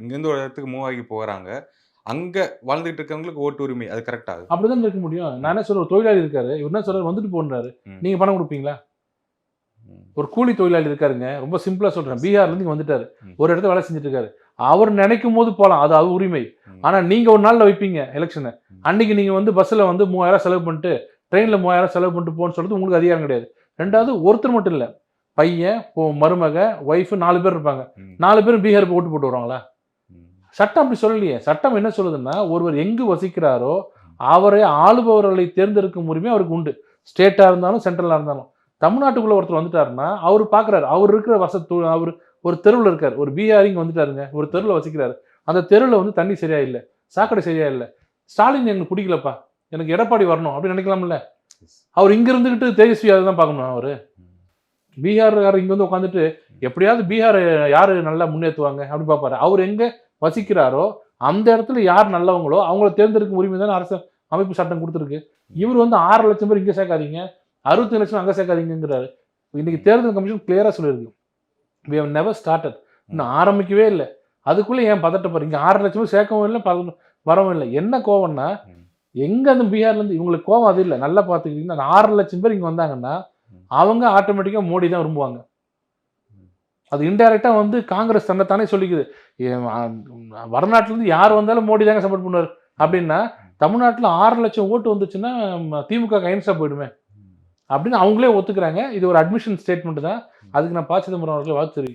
இங்கேருந்து ஒரு இடத்துக்கு மூவ் ஆகி போறாங்க. அங்க வாழ்ந்துட்டு இருக்கவங்களுக்கு ஓட்டு உரிமை. அது கரெக்ட்டா அது? அப்படிதான் இருக்க முடியும். நான் என்ன சொல்றேன், ஒரு தொழிலாளி இருக்காரு. இவர் என்ன சொல்றாரு, வந்துட்டு போன்றாரு. ம். நீங்க பணம் குடுப்பீங்களா? ம். ஒரு கூலி தொழிலாளி இருக்காருங்க. ரொம்ப சிம்பிளா சொல்றேன். பீகார்லேருந்து இங்க வந்துட்டாரு. ம். ஒரு இடத்துல வேலை செஞ்சுட்டு இருக்காரு. அவர் நினைக்கும்போது போலாம். அது அவர் உரிமை. ம். ஆனா நீங்க ஒரு நாள்ல வைப்பீங்க எலக்ஷன. அன்னைக்கு நீங்க வந்து பஸ்ல வந்து 3000 செலவு பண்ணிட்டு, ட்ரெயின்ல 3000 செலவு பண்ணிட்டு போன்னு சொல்றது உங்களுக்கு அதிகாரம் கிடையாது. 2வது ஒருத்தர் மட்டும் இல்ல. பையன், மருமக, ஒய்ஃப் 4 பேர் இருப்பாங்க. ம். 4 பேரும் பீகாருக்கு ஓட்டு போட்டு வருவாங்களா? ம். சட்டம் அப்படி சொல்லலையே. சட்டம் என்ன சொல்லுதுன்னா, ஒருவர் எங்கு வசிக்கிறாரோ, அவரை ஆளுபவர்களை தேர்ந்தெடுக்கும் உரிமை அவருக்கு உண்டு. ஸ்டேட்டா இருந்தாலும், சென்ட்ரலா இருந்தாலும். தமிழ்நாட்டுக்குள்ள ஒருத்தர் வந்துட்டாருன்னா, அவரு பார்க்குறாரு. அவரு இருக்கிற அவரு ஒரு தெருவுல இருக்காரு. ஒரு பீகாரி இங்க வந்துட்டாருங்க. ஒரு தெருவுல வசிக்கிறாரு. அந்த தெருவுல வந்து தண்ணி சரியா இல்ல. சாக்கடை சரியா இல்ல. ஸ்டாலின் எனக்கு புடிக்கலப்பா. எனக்கு எடப்பாடி வரணும் அப்படின்னு நினைக்கலாம்ல. அவர் இங்க இருந்துகிட்டு தேஜஸ்வி யாதவ் தான் பார்க்கணுமா அவரு? பீகார்காரர் இங்க வந்து உட்காந்துட்டு எப்படியாவது பீகார் யாரு நல்லா முன்னேத்துவாங்க அப்படின்னு பார்ப்பாரு. அவர் எங்க வசிக்கிறாரோ அந்த இடத்துல யார் நல்லவங்களோ அவங்கள தேர்ந்தெடுக்கும் உரிமை தானே அரசு அமைப்பு சட்டம் கொடுத்துருக்கு. இவர் வந்து 6 லட்சம் பேர் இங்க சேர்க்காதீங்க, 65 லட்சம் அங்க சேர்க்காதீங்கிறாரு. இன்னைக்கு தேர்தல் கமிஷன் கிளியரா சொல்லியிருக்கு. we have never started. இன்னும் ஆரம்பிக்கவே இல்ல. அதுக்குள்ள ஏன் பதட்டப்படுறீங்க? 6 லட்சம் பேர் சேர்க்கவும் இல்ல, வரவும் இல்ல. என்ன கோவம்னா, எங்க அந்த பீகார்ல இருந்து இவங்களுக்கு கோவம் அது இல்ல. நல்லா பார்த்துக்கிட்டீங்கன்னா, அந்த 6 லட்சம் பேர் இங்க வந்தாங்கன்னா, அவங்க ஆட்டோமேட்டிக்கா மோடி தான் விரும்புவாங்க. அது இன்டைரக்ட்டா வந்து காங்கிரஸ் தன்னைத்தானே சொல்லிக்குது. வடநாட்டுல இருந்து யார் வந்தாலும் மோடி தாங்க சப்போர்ட் பண்ணுவாரு. அப்படின்னா, தமிழ்நாட்டுல 6 லட்சம் ஓட்டு வந்துச்சுன்னா, திமுக அகைன்ஸ்டா போயிடுமே. அப்படின்னு அவங்களே ஒத்துக்கிறாங்க. இது ஒரு அட்மிஷன் ஸ்டேட்மெண்ட் தான். அதுக்கு நான் ப. சிதம்பரம் அவர்களை வாழ்த்து தெரிவிக்கிறேன்.